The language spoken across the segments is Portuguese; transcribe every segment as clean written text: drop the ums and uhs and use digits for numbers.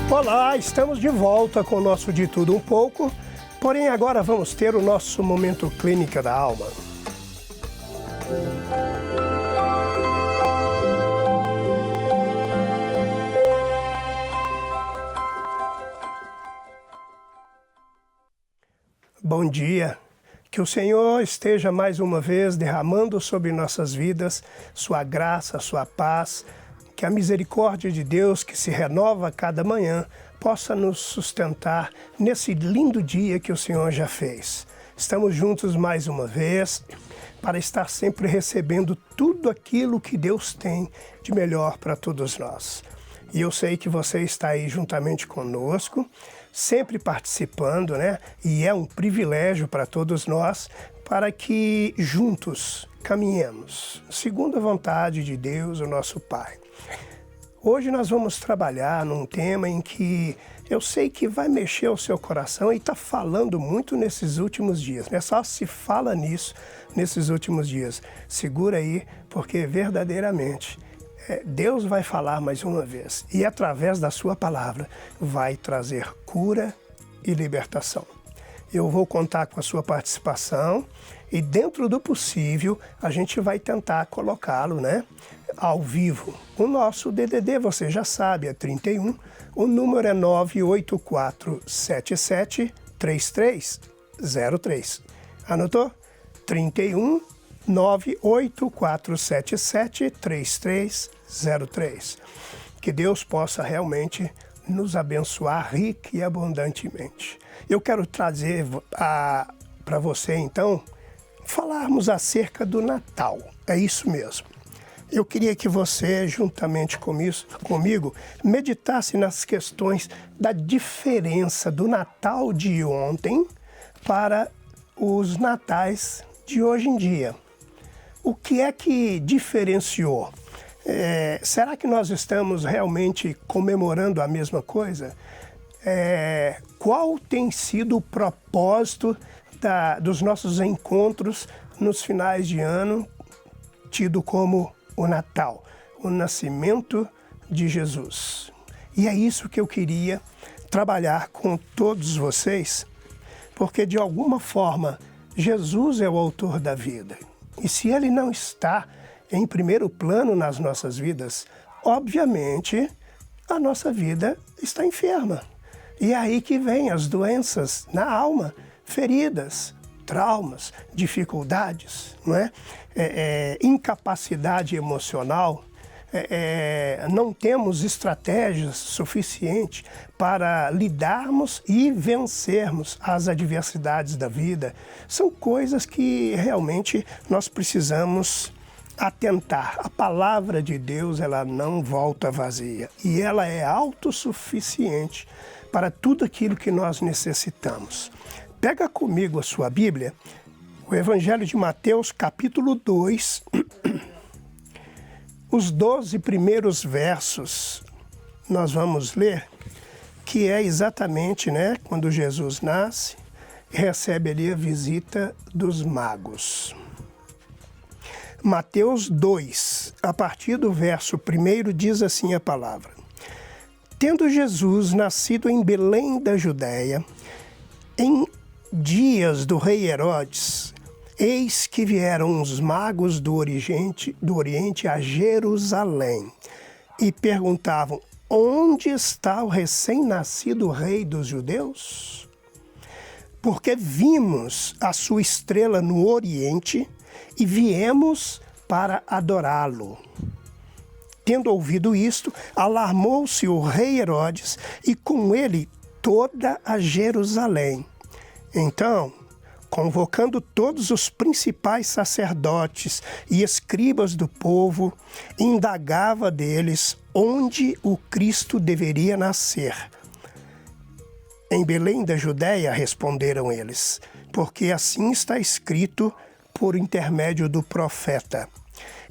Olá, estamos de volta com o nosso De Tudo Um Pouco, porém agora vamos ter o nosso Momento Clínica da Alma. Bom dia, que o Senhor esteja mais uma vez derramando sobre nossas vidas sua graça, sua paz, que a misericórdia de Deus que se renova a cada manhã possa nos sustentar nesse lindo dia que o Senhor já fez. Estamos juntos mais uma vez para estar sempre recebendo tudo aquilo que Deus tem de melhor para todos nós. E eu sei que você está aí juntamente conosco, sempre participando, né? E é um privilégio para todos nós, para que juntos caminhemos, segundo a vontade de Deus, o nosso Pai. Hoje nós vamos trabalhar num tema em que eu sei que vai mexer o seu coração e está falando muito nesses últimos dias, né? Só se fala nisso nesses últimos dias. Segura aí, porque verdadeiramente Deus vai falar mais uma vez e através da sua palavra vai trazer cura e libertação. Eu vou contar com a sua participação e dentro do possível a gente vai tentar colocá-lo, né, ao vivo. O nosso DDD, você já sabe, é 31, o número é 984773303. Anotou? 31 984773303. Que Deus possa realmente nos abençoar rica e abundantemente. Eu quero trazer para você, então, falarmos acerca do Natal. É isso mesmo. Eu queria que você, juntamente comigo, meditasse nas questões da diferença do Natal de ontem para os natais de hoje em dia. O que é que diferenciou? Será que nós estamos realmente comemorando a mesma coisa? Qual tem sido o propósito dos nossos encontros nos finais de ano, tido como o Natal, o nascimento de Jesus? E é isso que eu queria trabalhar com todos vocês, porque de alguma forma Jesus é o autor da vida. E se Ele não está em primeiro plano nas nossas vidas, obviamente a nossa vida está enferma. E é aí que vem as doenças na alma, feridas, traumas, dificuldades, não é? Incapacidade emocional. Não temos estratégias suficientes para lidarmos e vencermos as adversidades da vida. São coisas que realmente nós precisamos atentar. A palavra de Deus, ela não volta vazia e ela é autossuficiente para tudo aquilo que nós necessitamos. Pega comigo a sua Bíblia, o Evangelho de Mateus, capítulo 2, os 12 primeiros versos, nós vamos ler, que é exatamente, né, quando Jesus nasce, recebe ali a visita dos magos. Mateus 2, a partir do verso 1, diz assim a palavra: Tendo Jesus nascido em Belém da Judéia, em dias do rei Herodes, eis que vieram os magos do Oriente a Jerusalém e perguntavam: onde está o recém-nascido rei dos judeus? Porque vimos a sua estrela no Oriente e viemos para adorá-lo. Tendo ouvido isto, alarmou-se o rei Herodes e com ele toda a Jerusalém. Então, convocando todos os principais sacerdotes e escribas do povo, indagava deles onde o Cristo deveria nascer. Em Belém da Judéia, responderam eles, porque assim está escrito por intermédio do profeta: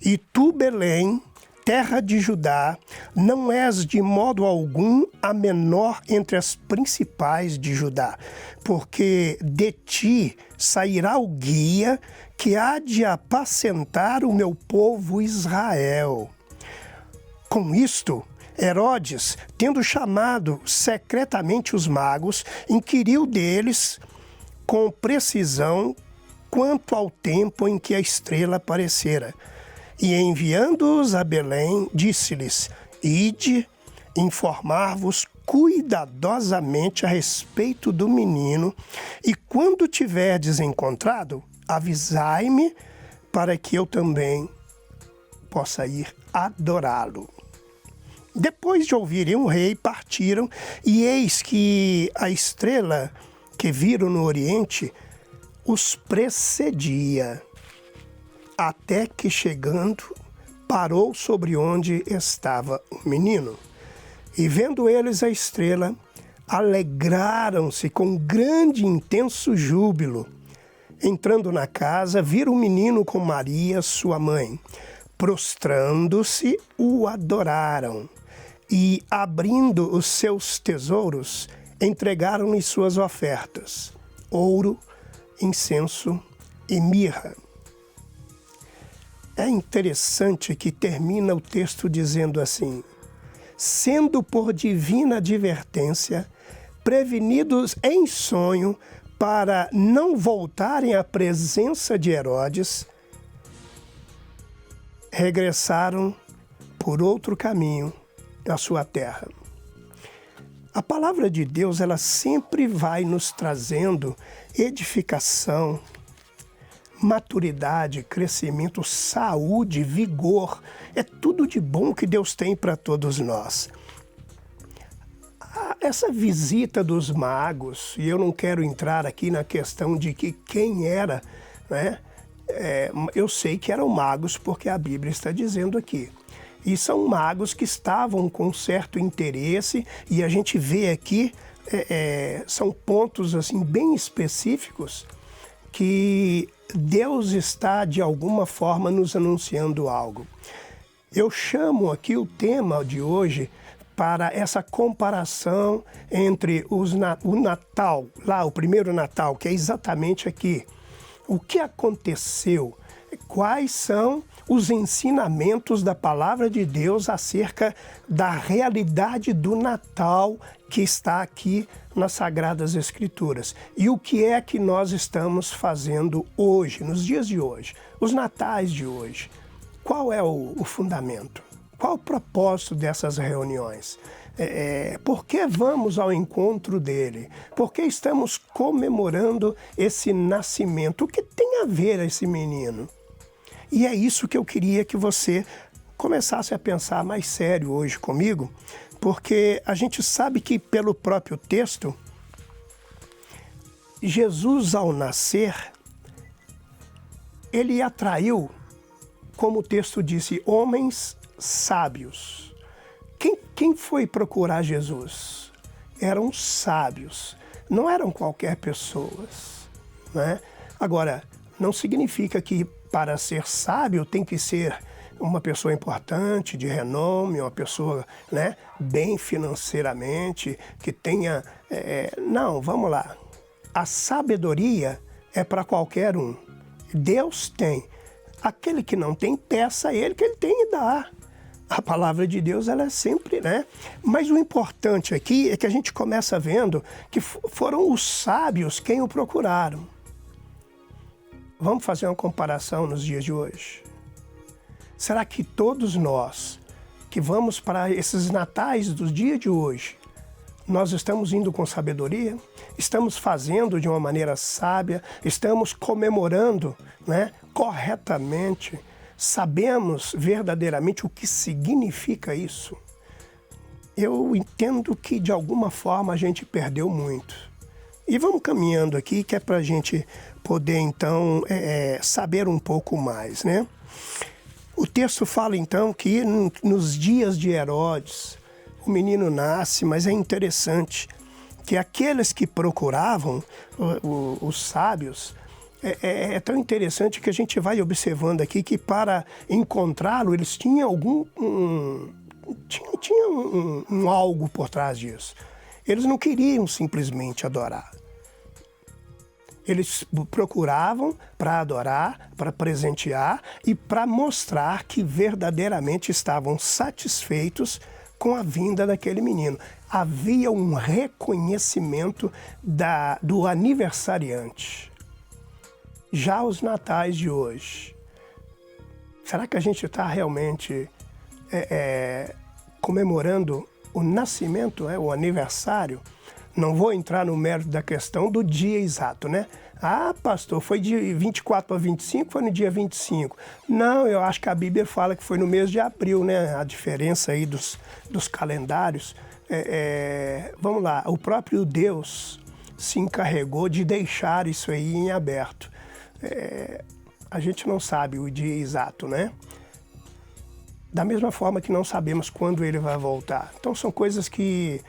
E tu, Belém, terra de Judá, não és de modo algum a menor entre as principais de Judá, porque de ti sairá o guia que há de apacentar o meu povo Israel. Com isto, Herodes, tendo chamado secretamente os magos, inquiriu deles com precisão quanto ao tempo em que a estrela aparecera. E enviando-os a Belém, disse-lhes: Ide, informar-vos cuidadosamente a respeito do menino, e quando tiverdes encontrado, avisai-me, para que eu também possa ir adorá-lo. Depois de ouvirem o rei, partiram, e eis que a estrela que viram no oriente os precedia, até que, chegando, parou sobre onde estava o menino. E vendo eles a estrela, alegraram-se com grande e intenso júbilo. Entrando na casa, viram o menino com Maria, sua mãe. Prostrando-se, o adoraram. E, abrindo os seus tesouros, entregaram-lhe suas ofertas: ouro, incenso e mirra. É interessante que termina o texto dizendo assim: sendo por divina advertência, prevenidos em sonho para não voltarem à presença de Herodes, regressaram por outro caminho à sua terra. A palavra de Deus, ela sempre vai nos trazendo edificação, maturidade, crescimento, saúde, vigor. É tudo de bom que Deus tem para todos nós. Essa visita dos magos, e eu não quero entrar aqui na questão de que quem era, né? Eu sei que eram magos porque a Bíblia está dizendo aqui. E são magos que estavam com certo interesse, e a gente vê aqui, são pontos assim bem específicos que Deus está, de alguma forma, nos anunciando algo. Eu chamo aqui o tema de hoje para essa comparação entre o Natal, lá o primeiro Natal, que é exatamente aqui. O que aconteceu? Quais são os ensinamentos da palavra de Deus acerca da realidade do Natal que está aqui nas Sagradas Escrituras? E o que é que nós estamos fazendo hoje, nos dias de hoje, os natais de hoje? Qual é o fundamento? Qual o propósito dessas reuniões? Por que vamos ao encontro dele? Por que estamos comemorando esse nascimento? O que tem a ver esse menino? E é isso que eu queria que você começasse a pensar mais sério hoje comigo, porque a gente sabe que pelo próprio texto, Jesus, ao nascer, ele atraiu, como o texto disse, homens sábios. Quem foi procurar Jesus? Eram sábios, não eram qualquer pessoas, né? Agora, não significa que para ser sábio tem que ser uma pessoa importante, de renome, uma pessoa, né, bem financeiramente, que tenha... Não, vamos lá. A sabedoria é para qualquer um. Deus tem. Aquele que não tem, peça a ele que ele tem e dá. A palavra de Deus, ela é sempre, né? Mas o importante aqui é que a gente começa vendo que foram os sábios quem o procuraram. Vamos fazer uma comparação nos dias de hoje. Será que todos nós que vamos para esses natais dos dias de hoje, nós estamos indo com sabedoria? Estamos fazendo de uma maneira sábia? Estamos comemorando, né, corretamente? Sabemos verdadeiramente o que significa isso? Eu entendo que de alguma forma a gente perdeu muito. E vamos caminhando aqui, que é para a gente poder então saber um pouco mais, né? O texto fala então que nos dias de Herodes o menino nasce, mas é interessante que aqueles que procuravam os sábios, é tão interessante que a gente vai observando aqui que para encontrá-lo eles tinham um algo por trás disso. Eles não queriam simplesmente adorar. Eles procuravam para adorar, para presentear e para mostrar que verdadeiramente estavam satisfeitos com a vinda daquele menino. Havia um reconhecimento do aniversariante. Já os natais de hoje, será que a gente está realmente comemorando o nascimento, o aniversário? Não vou entrar no mérito da questão do dia exato, né? Ah, pastor, foi de 24 para 25, foi no dia 25. Não, eu acho que a Bíblia fala que foi no mês de abril, né? A diferença aí dos calendários. Vamos lá, o próprio Deus se encarregou de deixar isso aí em aberto. A gente não sabe o dia exato, né? Da mesma forma que não sabemos quando ele vai voltar. Então são coisas que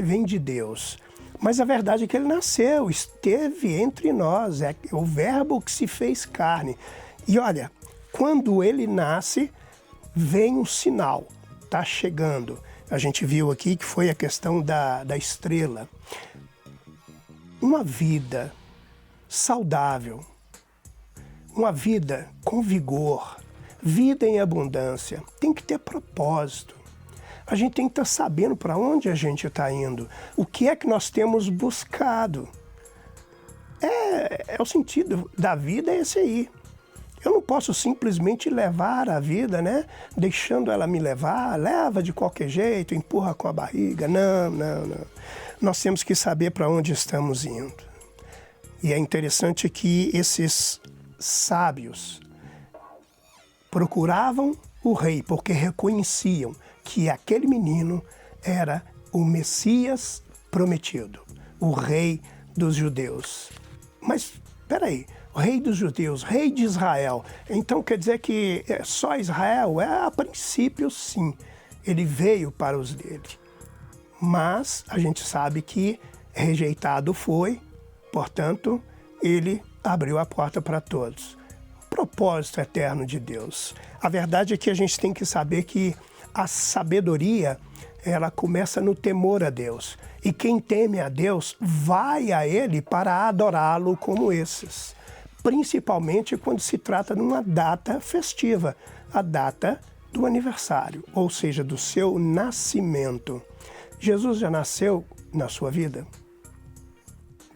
vêm de Deus. Mas a verdade é que ele nasceu, esteve entre nós, é o verbo que se fez carne. E olha, quando ele nasce, vem um sinal, está chegando. A gente viu aqui que foi a questão da estrela. Uma vida saudável, uma vida com vigor, vida em abundância, tem que ter propósito. A gente tem que estar sabendo para onde a gente está indo. O que é que nós temos buscado. O sentido da vida é esse aí. Eu não posso simplesmente levar a vida, né? Deixando ela me levar, leva de qualquer jeito, empurra com a barriga. Não. Nós temos que saber para onde estamos indo. E é interessante que esses sábios procuravam o rei porque reconheciam que aquele menino era o Messias prometido, o rei dos judeus. Mas, espera aí, o rei dos judeus, rei de Israel, então quer dizer que só Israel? A princípio, sim, ele veio para os dele. Mas a gente sabe que rejeitado foi, portanto, ele abriu a porta para todos. Propósito eterno de Deus. A verdade é que a gente tem que saber que a sabedoria, ela começa no temor a Deus. E quem teme a Deus vai a Ele para adorá-lo como esses. Principalmente quando se trata de uma data festiva, a data do aniversário, ou seja, do seu nascimento. Jesus já nasceu na sua vida?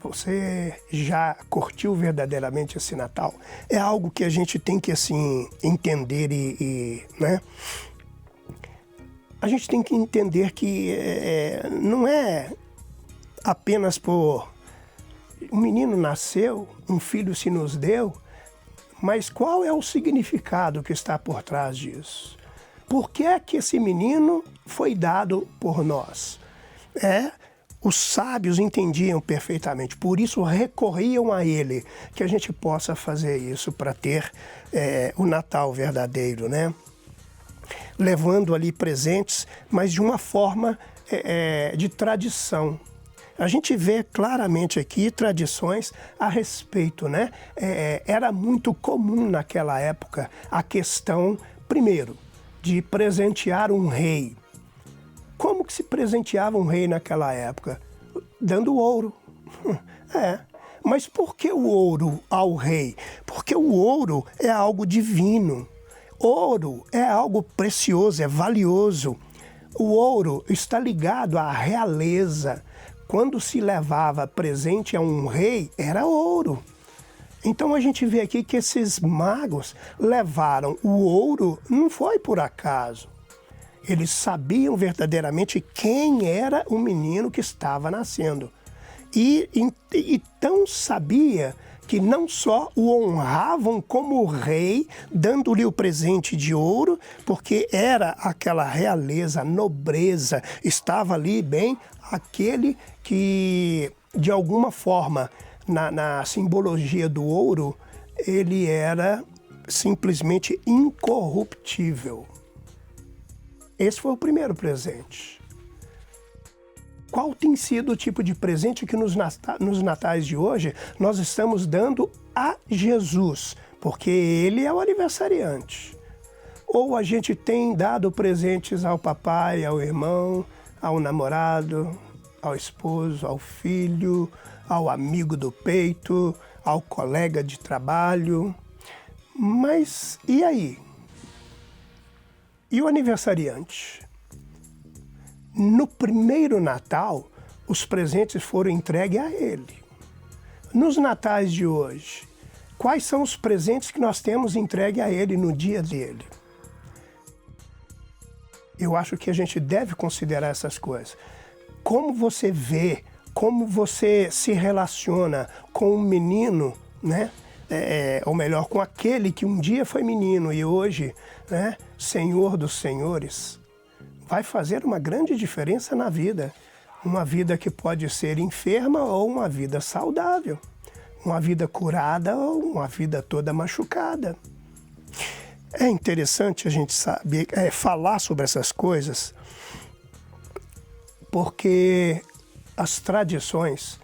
Você já curtiu verdadeiramente esse Natal? É algo que a gente tem que, assim, entender né? A gente tem que entender que não é apenas por um menino nasceu, um filho se nos deu, mas qual é o significado que está por trás disso? Por que é que esse menino foi dado por nós? Os sábios entendiam perfeitamente, por isso recorriam a ele, que a gente possa fazer isso para ter o Natal verdadeiro, né? Levando ali presentes, mas de uma forma de tradição. A gente vê claramente aqui tradições a respeito, né? Era muito comum naquela época a questão, primeiro, de presentear um rei. Como que se presenteava um rei naquela época? Dando ouro. Mas por que o ouro ao rei? Porque o ouro é algo divino. Ouro é algo precioso, é valioso. O ouro está ligado à realeza. Quando se levava presente a um rei, era ouro. Então a gente vê aqui que esses magos levaram o ouro, não foi por acaso. Eles sabiam verdadeiramente quem era o menino que estava nascendo. E tão sabia que não só o honravam como rei, dando-lhe o presente de ouro, porque era aquela realeza, nobreza, estava ali bem aquele que, de alguma forma, na simbologia do ouro, ele era simplesmente incorruptível. Esse foi o primeiro presente. Qual tem sido o tipo de presente que nos natais de hoje nós estamos dando a Jesus? Porque ele é o aniversariante. Ou a gente tem dado presentes ao papai, ao irmão, ao namorado, ao esposo, ao filho, ao amigo do peito, ao colega de trabalho. Mas e aí? E o aniversariante? No primeiro Natal, os presentes foram entregues a ele. Nos natais de hoje, quais são os presentes que nós temos entregue a ele no dia dele? Eu acho que a gente deve considerar essas coisas. Como você vê, como você se relaciona com um menino, né? Ou melhor, com aquele que um dia foi menino e hoje, né, Senhor dos Senhores, vai fazer uma grande diferença na vida. Uma vida que pode ser enferma ou uma vida saudável. Uma vida curada ou uma vida toda machucada. É interessante a gente saber, falar sobre essas coisas, porque as tradições,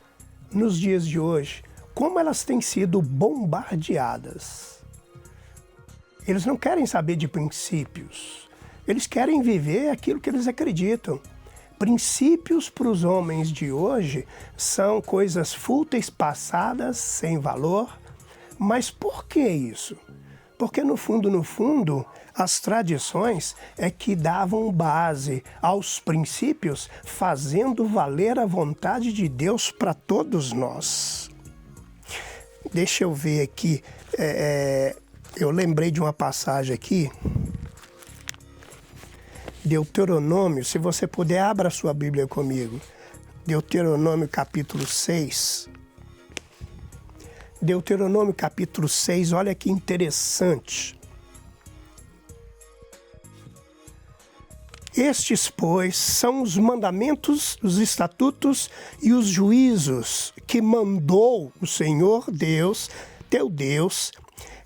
nos dias de hoje, como elas têm sido bombardeadas. Eles não querem saber de princípios, eles querem viver aquilo que eles acreditam. Princípios para os homens de hoje são coisas fúteis, passadas, sem valor. Mas por que isso? Porque no fundo, as tradições é que davam base aos princípios, fazendo valer a vontade de Deus para todos nós. Deixa eu ver aqui, eu lembrei de uma passagem aqui, Deuteronômio, se você puder, abra a sua Bíblia comigo. Deuteronômio capítulo 6. Deuteronômio capítulo 6, olha que interessante. Estes, pois, são os mandamentos, os estatutos e os juízos que mandou o Senhor Deus, teu Deus,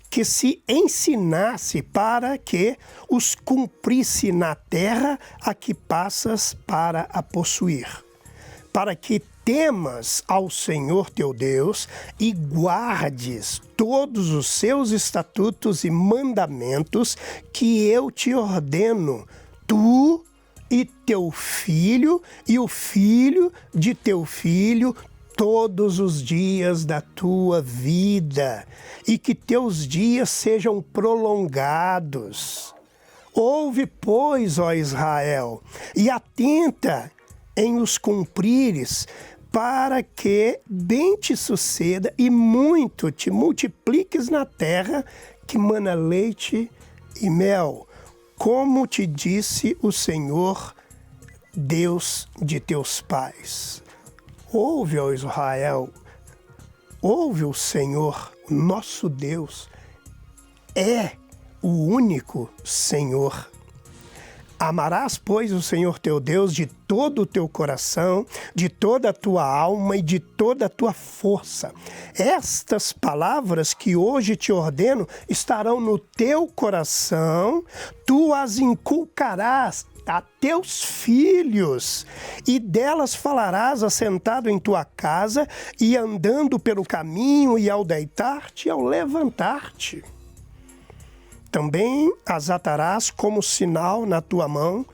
que se ensinasse para que os cumprisse na terra a que passas para a possuir, para que temas ao Senhor teu Deus e guardes todos os seus estatutos e mandamentos que eu te ordeno, tu e teu filho e o filho de teu filho, todos os dias da tua vida, e que teus dias sejam prolongados. Ouve, pois, ó Israel, e atenta em os cumprires, para que bem te suceda e muito te multipliques na terra que mana leite e mel, como te disse o Senhor, Deus de teus pais. Ouve, ó Israel, ouve o Senhor, nosso Deus, é o único Senhor. Amarás, pois, o Senhor teu Deus de todo o teu coração, de toda a tua alma e de toda a tua força. Estas palavras que hoje te ordeno estarão no teu coração, tu as inculcarás a teus filhos, e delas falarás assentado em tua casa e andando pelo caminho e ao deitar-te e ao levantar-te. Também as atarás como sinal na tua mão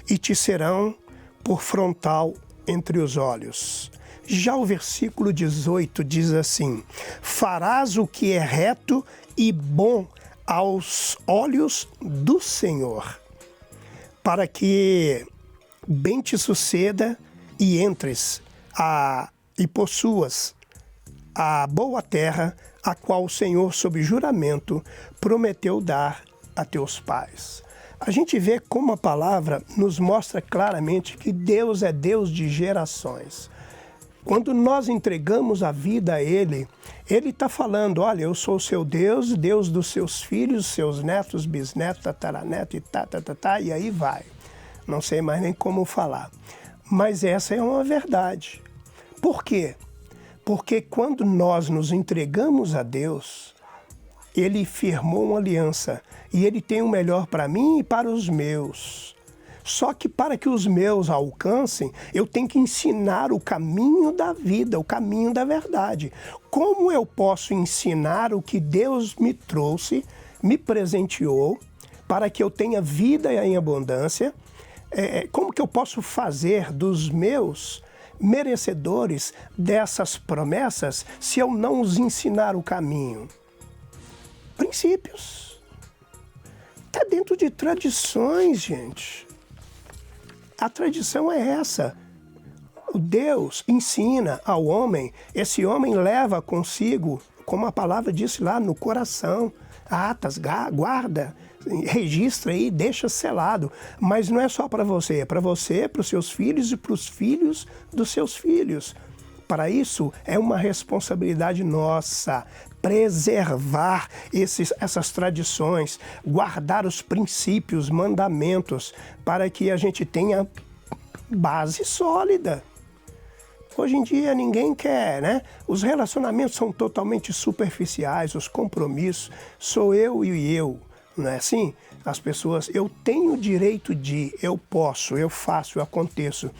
e te serão por frontal entre os olhos. Já o versículo 18 diz assim: farás o que é reto e bom aos olhos do Senhor, para que bem te suceda e entres e possuas a boa terra, a qual o Senhor, sob juramento, prometeu dar a teus pais. A gente vê como a palavra nos mostra claramente que Deus é Deus de gerações. Quando nós entregamos a vida a Ele, Ele está falando, olha, eu sou o seu Deus, Deus dos seus filhos, seus netos, bisnetos, tataranetos e aí vai. Não sei mais nem como falar. Mas essa é uma verdade. Por quê? Porque quando nós nos entregamos a Deus, Ele firmou uma aliança e Ele tem o melhor para mim e para os meus. Só que para que os meus alcancem, eu tenho que ensinar o caminho da vida, o caminho da verdade. Como eu posso ensinar o que Deus me trouxe, me presenteou, para que eu tenha vida em abundância? Como que eu posso fazer dos meus merecedores dessas promessas se eu não os ensinar o caminho? Princípios. Está dentro de tradições, gente. A tradição é essa. Deus ensina ao homem, esse homem leva consigo, como a palavra disse lá, no coração, atas, guarda, registra aí, deixa selado. Mas não é só para você, para os seus filhos e para os filhos dos seus filhos. Para isso, é uma responsabilidade nossa preservar essas tradições, guardar os princípios, mandamentos, para que a gente tenha base sólida. Hoje em dia ninguém quer, né? Os relacionamentos são totalmente superficiais, os compromissos, sou eu e eu, não é assim? As pessoas, eu tenho o direito de, eu posso, eu faço, eu aconteço.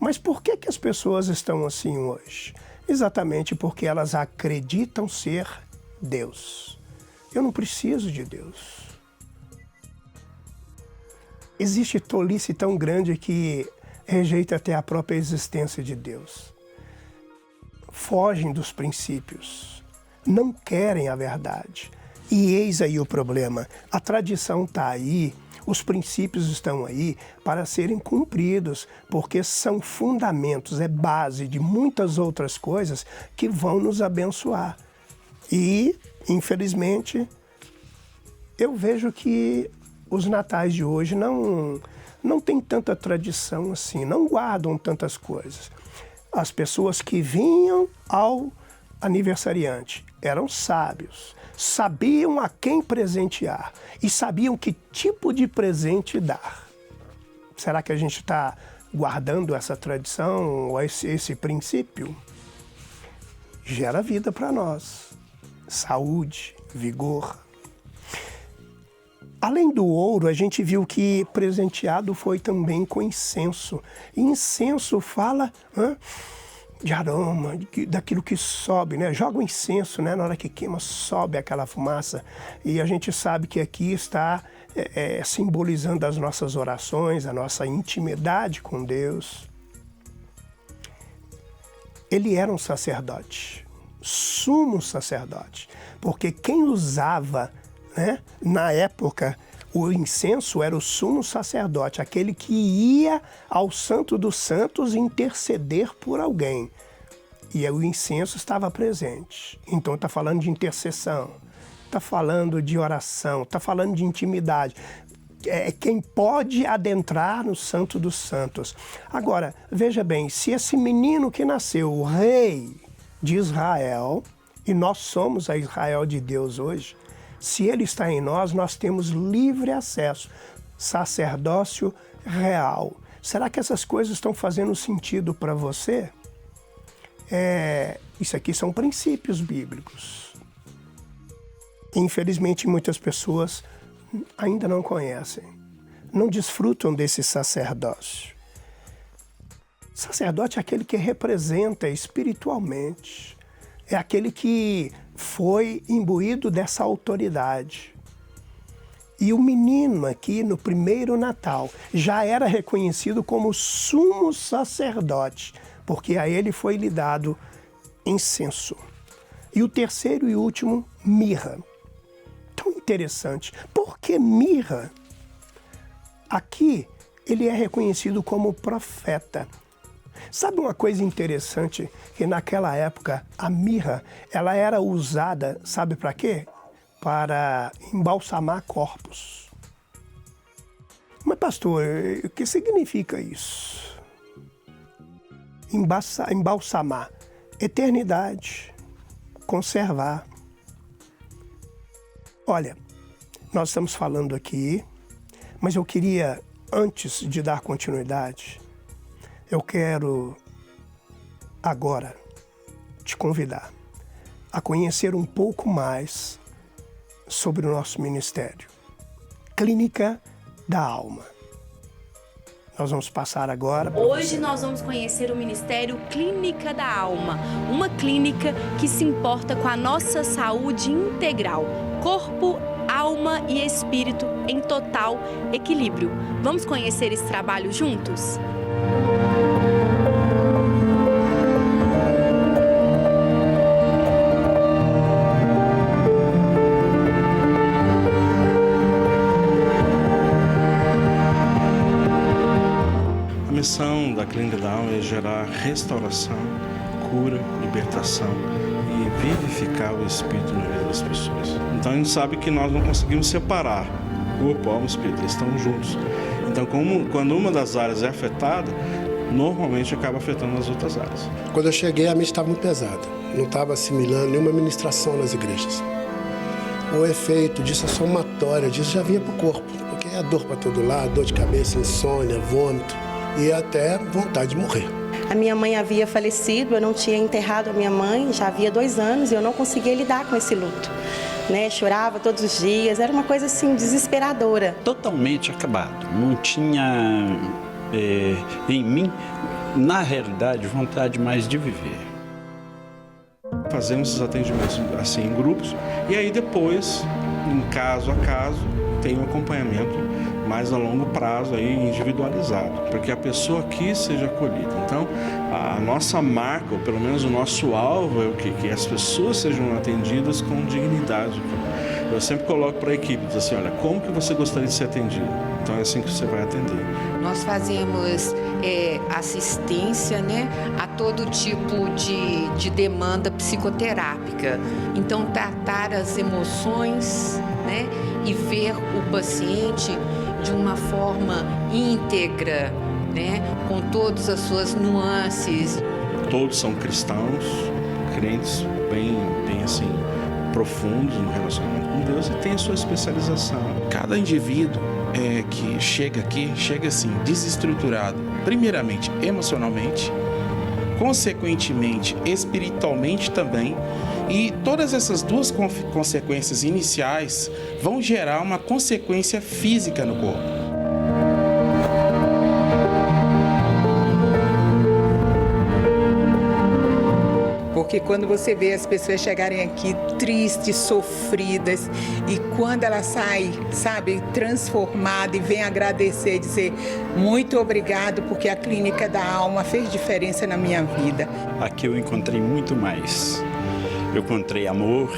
Mas por que as pessoas estão assim hoje? Exatamente porque elas acreditam ser Deus. Eu não preciso de Deus. Existe tolice tão grande que rejeita até a própria existência de Deus. Fogem dos princípios, não querem a verdade. E eis aí o problema. A tradição está aí, os princípios estão aí para serem cumpridos, porque são fundamentos, é base de muitas outras coisas que vão nos abençoar. E, infelizmente, eu vejo que os natais de hoje não têm tanta tradição assim, não guardam tantas coisas. As pessoas que vinham ao aniversariante eram sábios, sabiam a quem presentear e sabiam que tipo de presente dar. Será que a gente está guardando essa tradição ou esse princípio? Gera vida para nós, saúde, vigor. Além do ouro, a gente viu que presenteado foi também com incenso. E incenso fala de aroma, daquilo que sobe, né? Joga o incenso, né? Na hora que queima, sobe aquela fumaça. E a gente sabe que aqui está simbolizando as nossas orações, a nossa intimidade com Deus. Ele era um sacerdote, sumo sacerdote, porque quem usava, né, na época, o incenso era o sumo sacerdote, aquele que ia ao Santo dos Santos interceder por alguém. E o incenso estava presente. Então está falando de intercessão, está falando de oração, está falando de intimidade. É quem pode adentrar no Santo dos Santos. Agora, veja bem, se esse menino que nasceu, o rei de Israel, e nós somos a Israel de Deus hoje, se ele está em nós, nós temos livre acesso, sacerdócio real. Será que essas coisas estão fazendo sentido para você? Isso aqui são princípios bíblicos. Infelizmente, muitas pessoas ainda não conhecem, não desfrutam desse sacerdócio. Sacerdote é aquele que representa espiritualmente, é aquele que foi imbuído dessa autoridade. E o menino aqui, no primeiro Natal, já era reconhecido como sumo sacerdote, porque a ele foi lhe dado incenso. E o terceiro e último, mirra. Tão interessante. Por que mirra? Aqui, ele é reconhecido como profeta. Sabe uma coisa interessante? Que naquela época a mirra, ela era usada, sabe para quê? Para embalsamar corpos. Mas pastor, o que significa isso? Embalsamar, eternidade, conservar. Olha, nós estamos falando aqui, mas eu queria, antes de dar continuidade, eu quero agora te convidar a conhecer um pouco mais sobre o nosso ministério, Clínica da Alma. Nós vamos passar agora. Hoje nós vamos conhecer o Ministério Clínica da Alma, uma clínica que se importa com a nossa saúde integral, corpo, alma e espírito em total equilíbrio. Vamos conhecer esse trabalho juntos? restauração, cura, libertação e vivificar o Espírito no meio das pessoas. Então a gente sabe que nós não conseguimos separar corpo, alma e espírito, eles estão juntos. Então quando uma das áreas é afetada, normalmente acaba afetando as outras áreas. Quando eu cheguei, a mente estava muito pesada. Não estava assimilando nenhuma ministração nas igrejas. O efeito disso, a somatória disso já vinha para o corpo, porque é dor para todo lado, dor de cabeça, insônia, vômito e até vontade de morrer. A minha mãe havia falecido, eu não tinha enterrado a minha mãe, já havia 2 anos e eu não conseguia lidar com esse luto. Chorava todos os dias, era uma coisa assim desesperadora. Totalmente acabado, não tinha em mim, na realidade, vontade mais de viver. Fazemos esses atendimentos assim em grupos e aí depois, em caso a caso, tem um acompanhamento mais a longo prazo, aí, individualizado, para que a pessoa aqui seja acolhida. Então, a nossa marca, ou pelo menos o nosso alvo é o quê? Que as pessoas sejam atendidas com dignidade. Eu sempre coloco para a equipe, diz assim, olha, como que você gostaria de ser atendido? Então é assim que você vai atender. Nós fazemos assistência, a todo tipo de demanda psicoterápica. Então, tratar as emoções, e ver o paciente de uma forma íntegra, com todas as suas nuances. Todos são cristãos, crentes bem assim, profundos no relacionamento com Deus e tem a sua especialização. Cada indivíduo que chega aqui, chega assim, desestruturado, primeiramente emocionalmente, consequentemente espiritualmente também, e todas essas duas consequências iniciais vão gerar uma consequência física no corpo. Porque quando você vê as pessoas chegarem aqui tristes, sofridas, e quando ela sai, transformada e vem agradecer, dizer muito obrigado, porque a Clínica da Alma fez diferença na minha vida. Aqui eu encontrei muito mais. Eu encontrei amor,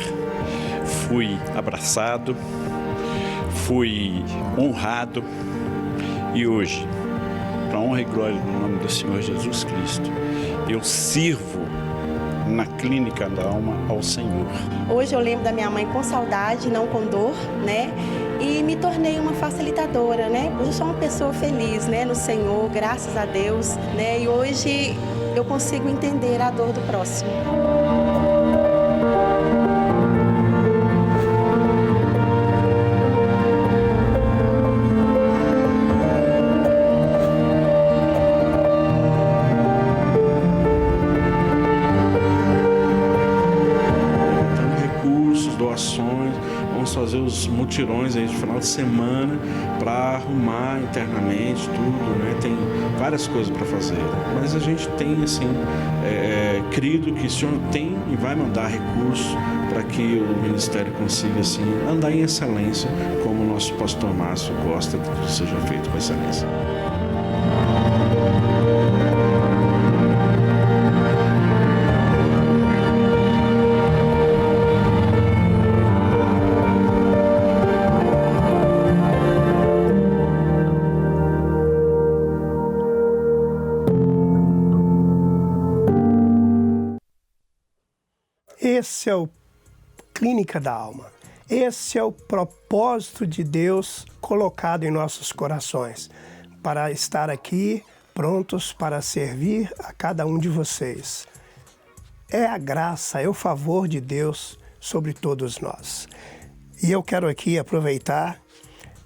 fui abraçado, fui honrado e hoje, para a honra e glória do nome do Senhor Jesus Cristo, eu sirvo na Clínica da Alma ao Senhor. Hoje eu lembro da minha mãe com saudade, não com dor, e me tornei uma facilitadora, Hoje eu sou uma pessoa feliz, no Senhor, graças a Deus, e hoje eu consigo entender a dor do próximo. Vamos fazer os mutirões aí de final de semana para arrumar internamente tudo, Tem várias coisas para fazer, mas a gente tem assim crido que o Senhor tem e vai mandar recursos para que o ministério consiga assim andar em excelência, como o nosso pastor Márcio gosta que tudo seja feito com excelência. Esse é o Clínica da Alma. Esse é o propósito de Deus colocado em nossos corações, para estar aqui prontos para servir a cada um de vocês. É a graça, é o favor de Deus sobre todos nós. E eu quero aqui aproveitar,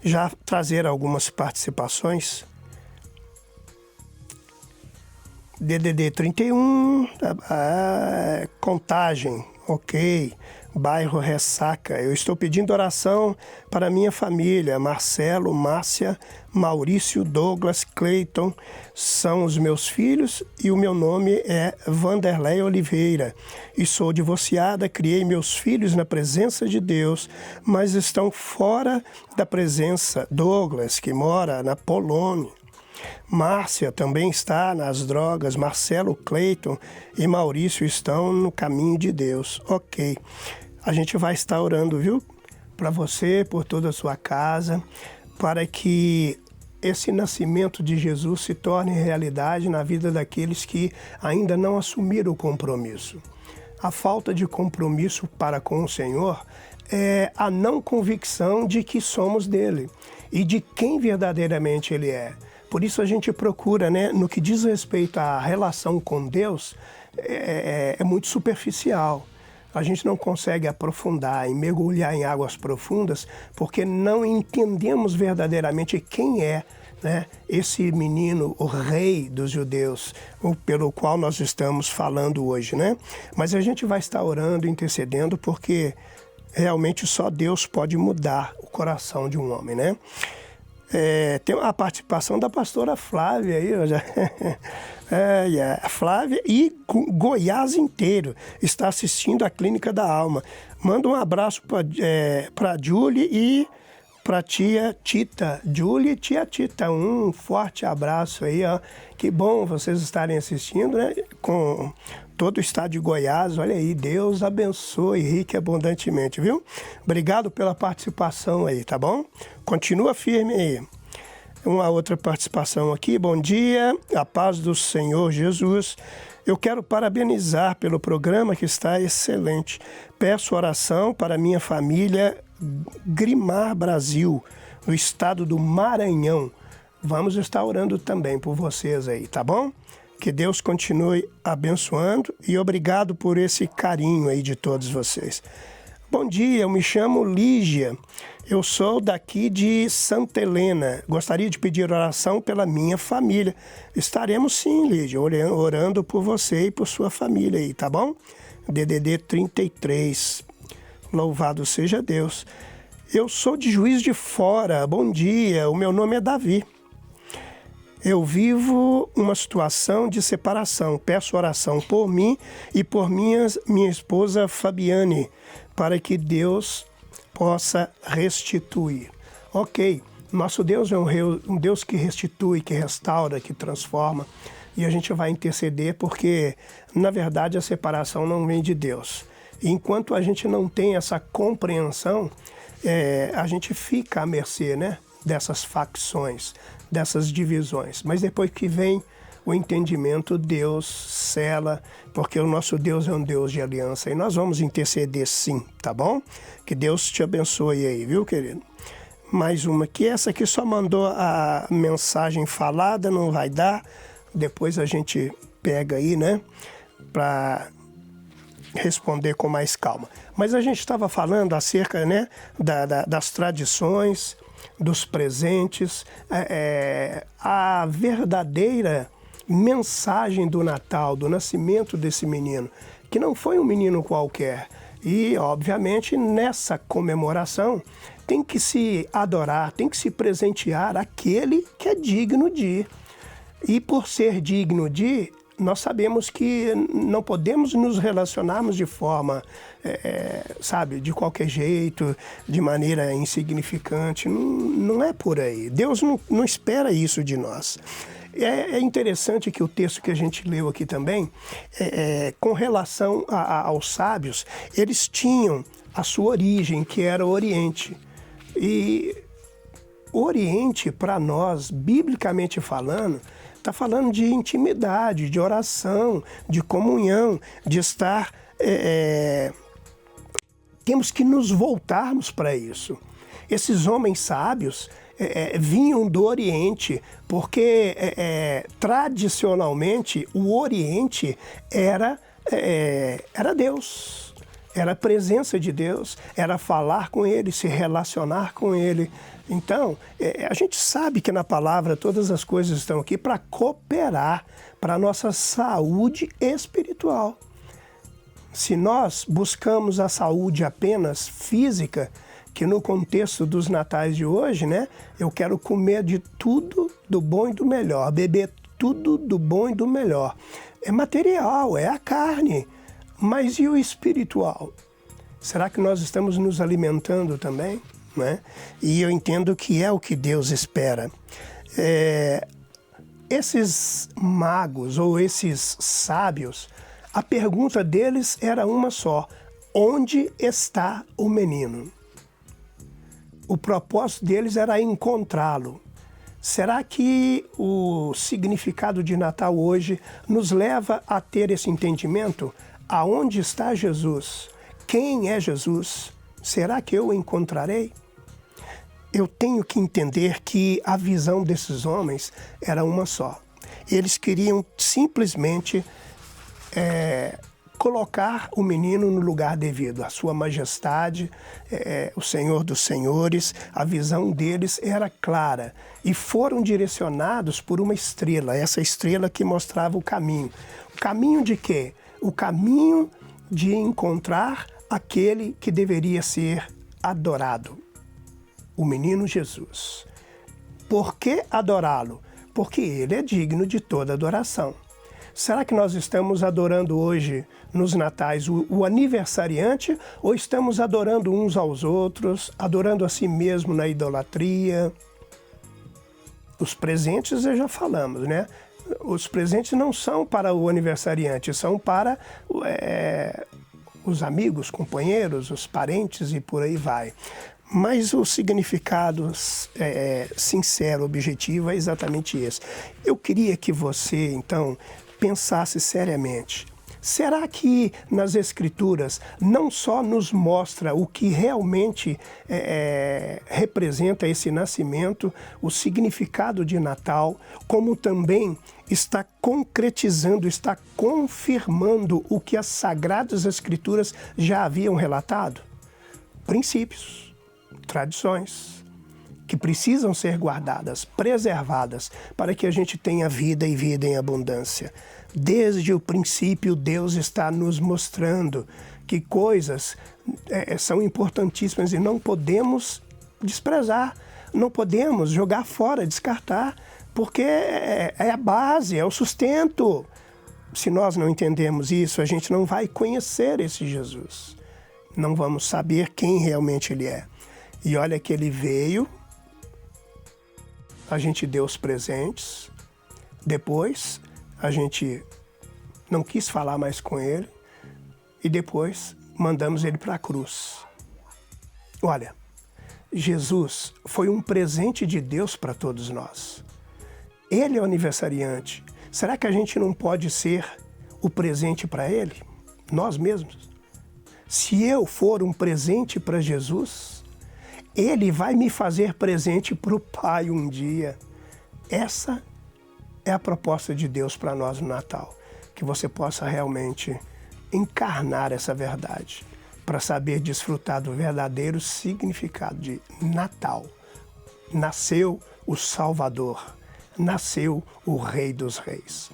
já trazer algumas participações. DDD 31, Contagem, ok. Bairro Ressaca. Eu estou pedindo oração para minha família. Marcelo, Márcia, Maurício, Douglas, Cleiton são os meus filhos e o meu nome é Vanderlei Oliveira. E sou divorciada, criei meus filhos na presença de Deus, mas estão fora da presença. Douglas, que mora na Polônia. Márcia também está nas drogas, Marcelo, Cleiton e Maurício estão no caminho de Deus. Ok, a gente vai estar orando, viu? Para você, por toda a sua casa, para que esse nascimento de Jesus se torne realidade na vida daqueles que ainda não assumiram o compromisso. A falta de compromisso para com o Senhor é a não convicção de que somos dele e de quem verdadeiramente ele é. Por isso a gente procura, né, no que diz respeito à relação com Deus, é muito superficial. A gente não consegue aprofundar e mergulhar em águas profundas porque não entendemos verdadeiramente quem é, né, esse menino, o rei dos judeus, pelo qual nós estamos falando hoje, né? Mas a gente vai estar orando, intercedendo, porque realmente só Deus pode mudar o coração de um homem, né? Tem a participação da pastora Flávia aí, a Flávia e Goiás inteiro está assistindo a Clínica da Alma. Manda um abraço para Julie e para tia Tita. Julie e tia Tita, um forte abraço aí, ó. Que bom vocês estarem assistindo, né? Com todo o estado de Goiás, olha aí, Deus abençoe rique e abundantemente, viu? Obrigado pela participação aí, tá bom? Continua firme aí. Uma outra participação aqui, bom dia, a paz do Senhor Jesus. Eu quero parabenizar pelo programa que está excelente. Peço oração para minha família Grimar Brasil, no estado do Maranhão. Vamos estar orando também por vocês aí, tá bom? Que Deus continue abençoando e obrigado por esse carinho aí de todos vocês. Bom dia, eu me chamo Lígia, eu sou daqui de Santa Helena. Gostaria de pedir oração pela minha família. Estaremos sim, Lígia, orando por você e por sua família aí, tá bom? DDD 33, louvado seja Deus. Eu sou de Juiz de Fora, bom dia, o meu nome é Davi. Eu vivo uma situação de separação. Peço oração por mim e por minha esposa Fabiane, para que Deus possa restituir. Ok, nosso Deus é um Deus que restitui, que restaura, que transforma. E a gente vai interceder porque, na verdade, a separação não vem de Deus. E enquanto a gente não tem essa compreensão, a gente fica à mercê, né, dessas facções, dessas divisões. Mas depois que vem o entendimento, Deus sela, porque o nosso Deus é um Deus de aliança. E nós vamos interceder sim, tá bom? Que Deus te abençoe aí, viu, querido? Mais uma aqui, essa aqui só mandou a mensagem falada, não vai dar. Depois a gente pega aí, né, para responder com mais calma. Mas a gente estava falando acerca, né, das tradições, dos presentes, a verdadeira mensagem do Natal, do nascimento desse menino, que não foi um menino qualquer. E, obviamente, nessa comemoração tem que se adorar, tem que se presentear aquele que é digno de ir. E por ser digno de ir, nós sabemos que não podemos nos relacionarmos de forma, de qualquer jeito, de maneira insignificante. Não é por aí. Deus não espera isso de nós. É interessante que o texto que a gente leu aqui também, com relação aos sábios, eles tinham a sua origem, que era o Oriente. E o Oriente, para nós, biblicamente falando, está falando de intimidade, de oração, de comunhão, de estar... temos que nos voltarmos para isso. Esses homens sábios vinham do Oriente, porque tradicionalmente o Oriente era Deus, era a presença de Deus, era falar com Ele, se relacionar com Ele. Então, a gente sabe que na palavra todas as coisas estão aqui para cooperar para a nossa saúde espiritual. Se nós buscamos a saúde apenas física, que no contexto dos natais de hoje, né, eu quero comer de tudo do bom e do melhor, beber tudo do bom e do melhor. É material, é a carne, mas e o espiritual? Será que nós estamos nos alimentando também? Né? E eu entendo que é o que Deus espera. Esses magos ou esses sábios, a pergunta deles era uma só: onde está o menino? O propósito deles era encontrá-lo. Será que o significado de Natal hoje nos leva a ter esse entendimento? Aonde está Jesus? Quem é Jesus? Será que eu o encontrarei? Eu tenho que entender que a visão desses homens era uma só. Eles queriam simplesmente colocar o menino no lugar devido, a sua majestade, o Senhor dos Senhores. A visão deles era clara e foram direcionados por uma estrela, essa estrela que mostrava o caminho. O caminho de quê? O caminho de encontrar aquele que deveria ser adorado, o menino Jesus. Por que adorá-lo? Porque ele é digno de toda adoração. Será que nós estamos adorando hoje, nos natais, o aniversariante, ou estamos adorando uns aos outros, adorando a si mesmo na idolatria? Os presentes já falamos, né? Os presentes não são para o aniversariante, são para os amigos, companheiros, os parentes e por aí vai. Mas o significado sincero, objetivo, é exatamente esse. Eu queria que você, então, pensasse seriamente. Será que nas Escrituras não só nos mostra o que realmente representa esse nascimento, o significado de Natal, como também está concretizando, está confirmando o que as Sagradas Escrituras já haviam relatado? Princípios, tradições, que precisam ser guardadas, preservadas, para que a gente tenha vida e vida em abundância. Desde o princípio, Deus está nos mostrando que coisas são importantíssimas e não podemos desprezar, não podemos jogar fora, descartar, porque é a base, é o sustento. Se nós não entendemos isso, a gente não vai conhecer esse Jesus. Não vamos saber quem realmente ele é. E olha que ele veio, a gente deu os presentes, depois a gente não quis falar mais com ele e depois mandamos ele para a cruz. Olha, Jesus foi um presente de Deus para todos nós. Ele é o aniversariante. Será que a gente não pode ser o presente para ele? Nós mesmos? Se eu for um presente para Jesus, ele vai me fazer presente para o Pai um dia. Essa é a proposta de Deus para nós no Natal. Que você possa realmente encarnar essa verdade, para saber desfrutar do verdadeiro significado de Natal. Nasceu o Salvador, nasceu o Rei dos Reis.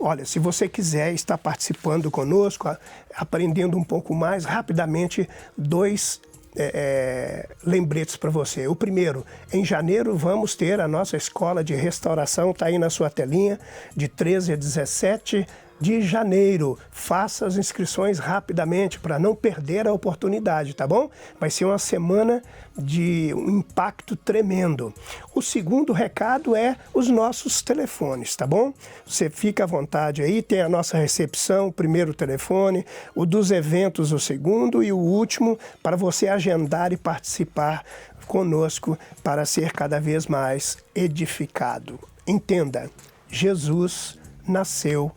Olha, se você quiser estar participando conosco, aprendendo um pouco mais, rapidamente, dois lembretes para você. O primeiro, em janeiro vamos ter a nossa escola de restauração, está aí na sua telinha, de 13 a 17 de janeiro. Faça as inscrições rapidamente para não perder a oportunidade, tá bom? Vai ser uma semana de um impacto tremendo. O segundo recado é os nossos telefones, tá bom? Você fica à vontade aí, tem a nossa recepção, o primeiro telefone, o dos eventos, o segundo, e o último para você agendar e participar conosco para ser cada vez mais edificado. Entenda, Jesus nasceu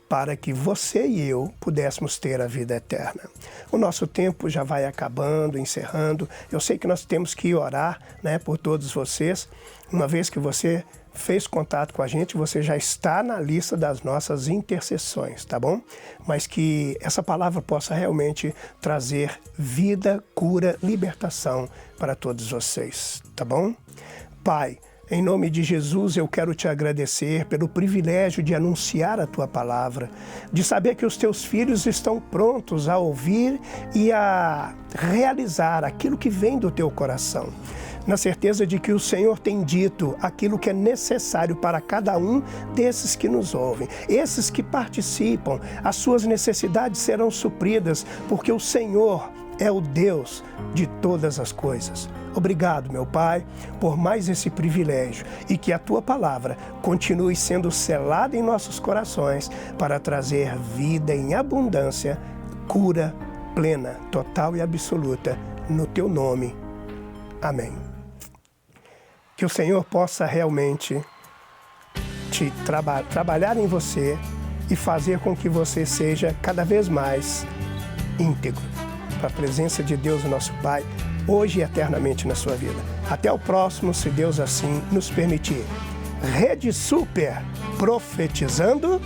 para que você e eu pudéssemos ter a vida eterna. O nosso tempo já vai acabando, encerrando. Eu sei que nós temos que orar, né, por todos vocês. Uma vez que você fez contato com a gente, você já está na lista das nossas intercessões, tá bom? Mas que essa palavra possa realmente trazer vida, cura, libertação para todos vocês, tá bom? Pai, em nome de Jesus, eu quero te agradecer pelo privilégio de anunciar a tua palavra, de saber que os teus filhos estão prontos a ouvir e a realizar aquilo que vem do teu coração, na certeza de que o Senhor tem dito aquilo que é necessário para cada um desses que nos ouvem. Esses que participam, as suas necessidades serão supridas, porque o Senhor é o Deus de todas as coisas. Obrigado, meu Pai, por mais esse privilégio e que a Tua palavra continue sendo selada em nossos corações para trazer vida em abundância, cura plena, total e absoluta, no Teu nome. Amém. Que o Senhor possa realmente trabalhar em você e fazer com que você seja cada vez mais íntegro para a presença de Deus, o nosso Pai, hoje e eternamente na sua vida. Até o próximo, se Deus assim nos permitir. Rede Super, profetizando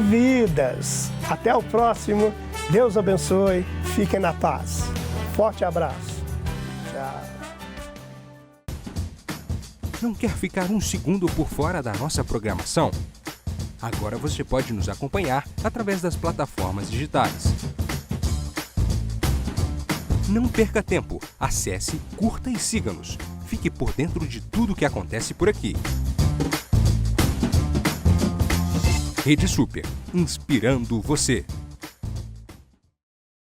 vidas. Até o próximo. Deus abençoe. Fiquem na paz. Forte abraço. Tchau. Não quer ficar um segundo por fora da nossa programação? Agora você pode nos acompanhar através das plataformas digitais. Não perca tempo. Acesse, curta e siga-nos. Fique por dentro de tudo o que acontece por aqui. Rede Super, inspirando você.